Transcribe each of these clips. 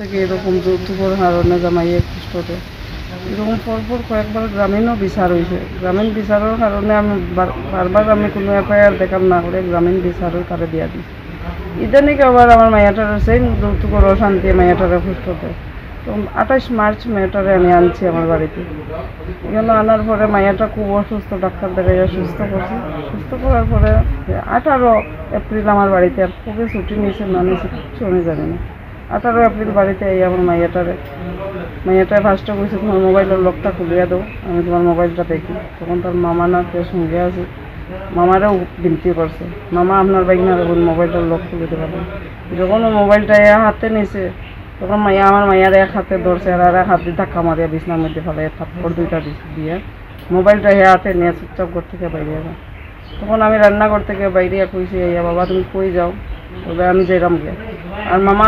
থেকে এরকম যৌতুকের কারণে জামাইয়ে কষ্টতে এরকম পরপর কয়েকবার গ্রামীণও বিচার হয়েছে। গ্রামীণ বিচারের কারণে আমি বারবার আমি কোনো এফআইআর দেখাম না করে গ্রামীণ বিচারের তারা দিয়া দিই। ইদানিক আবার আমার মাইয়াটার সেই যৌতুকের অশান্তি মাইয়াটারে কষ্টতে। তো 28 মার্চ মেয়েটারে আমি আনছি আমার বাড়িতে। এখানে আনার পরে মাইয়াটা খুব অসুস্থ, ডাক্তার দেখাইয়া সুস্থ করছি। সুস্থ করার পরে 18 এপ্রিল আমার বাড়িতে আর কবে ছুটি নিয়েছে না নিয়েছে কিচ্ছু আমি জানি না। 18 এপ্রিল বাড়িতে এই আমার মাইয়াটায় ফার্স্টে কইছে তোমার মোবাইলের লকটা খুলিয়া দাও, আমি তোমার মোবাইলটা দেখি। তখন তার মামা না কেউ সঙ্গে আছে, মামারাও বিনতি করছে, মামা আপনার বাইকনার এখন মোবাইলটার লক খুলে দিতে পারবেন। যখন ও মোবাইলটা হাতে নিছে তখন আমার মাইয়ার এক হাতে ধরছে আর এক হাতে ধাক্কা মারিয়া বিছনার মধ্যে ফেলে থাপ্পড় দুইটা দিয়ে মোবাইলটা হাতে নিয়ে চুপচাপ ঘর থেকে বাইরে যাবে। তখন আমি রান্নাঘর থেকে বাইরে কইছি বাবা তুমি কই যাও, তবে আমি যাইলাম গিয়ে আর মামা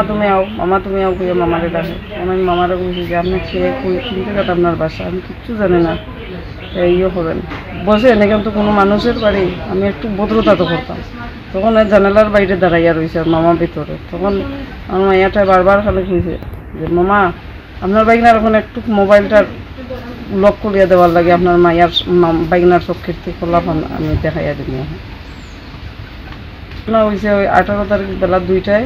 তুমি আও কইয়া মামারে ডাকে। আমি মামারে কইছি যে আপনি খেয়ে কিনতে গেছে আপনার বাসা, আমি কিচ্ছু জানি না, ইয়ে করেন বসে এনে কিন্তু কোনো মানুষের বাড়ি আমি একটু ভদ্রতা তো করতাম। তখন জানালার বাইরে দাঁড়াইয়া রয়েছে আর মামা ভিতরে। তখন আমার মাইয়াটায় বারবার খালি কইছে যে মামা আপনার বাইকনার এখন একটু মোবাইলটার লক করিয়া দেওয়ার লাগে, আপনার মাইয়ার বাইকনার সব কীর্তি খোলাফান আমি দেখাইয়া দিই। না হয়েছে ওই 18 তারিখ বেলা 2টায়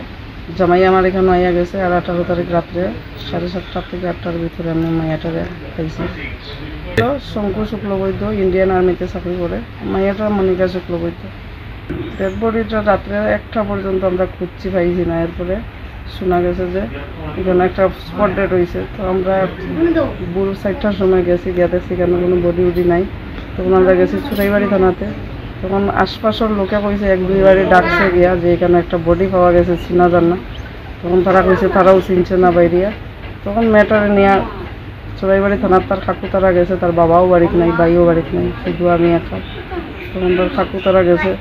জামাই আমার এখানে আইয়া গেছে আর 18 তারিখ রাত্রে 7:30 থেকে 8টার ভিতরে আমি মাইয়াটারে খাইছি। শঙ্কু শুক্লবৈদ্য ইন্ডিয়ান আর্মিতে চাকরি করে, মাইয়াটা মনিকা শুক্লবৈদ্য। ডেড বডিটা রাত্রে 1টা পর্যন্ত আমরা খুঁজছি পাইছি না। এরপরে শোনা গেছে যে এখানে একটা স্পট ডেড হয়েছে। তো আমরা ভোর 4টার সময় গেছি, গিয়ে দেখছি এখানে কোনো বডি উডি নাই। তখন আমরা গেছি চুরাইবাড়ি থানাতে। তখন আশপাশের লোকে কইছে 1-2 বারে ডাকছে গিয়া যে এখানে একটা বডি পাওয়া গেছে, চিনা যান না। তখন তারা কইছে তারাও চিনছে না বাইরিয়া। তখন মেয়েটারে নিয়ে চুরাইবাড়ি থানার তার কাকু তারা গেছে, তার বাবাও বাড়িতে নাই, ভাইও বাড়িতে নাই, শুধু আমি একা। তখন তার কাকু তারা গেছে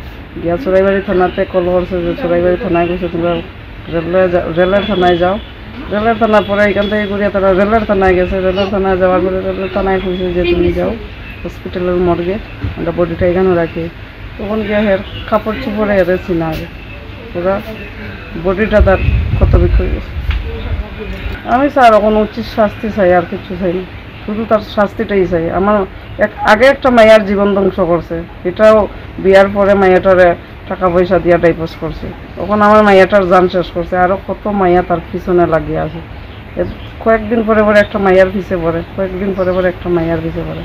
গিয়া চুরাইবাড়ি থানাতে কল করছে যে চুরাইবাড়ি থানায় গেছে, তোমরা রেলের থানায় যাও। রেলের থানা পরে এখান থেকে ঘুরিয়ে তারা রেলের থানায় গেছে। রেলের থানায় যাওয়ার পরে রেলের থানায় কইছে যে তুমি যাও হসপিটালের মর্গে, আমরা বডিটা এখানে রাখি। তখন গিয়ে হের কাপড় চোপড়ে হেরেছি না আগে ওরা বডিটা তার ক্ষত বিক্ষত হয়ে গেছে। আমি স্যার এখন উচিত শাস্তি চাই, আর কিছু চাই না, শুধু তার শাস্তিটাই চাই। আমার আগে একটা মাইয়ার জীবন ধ্বংস করছে, এটাও বিয়ার পরে মাইয়াটারে টাকা পয়সা দিয়া ডাইভোর্স করছে। তখন আমার মাইয়াটার জান শেষ করছে, আরও কত মাইয়া তার পিছনে লাগিয়ে আছে। কয়েকদিন পরে একটা মাইয়ার পিছে পড়ে, কয়েকদিন পরে একটা মাইয়ার পিছে পড়ে।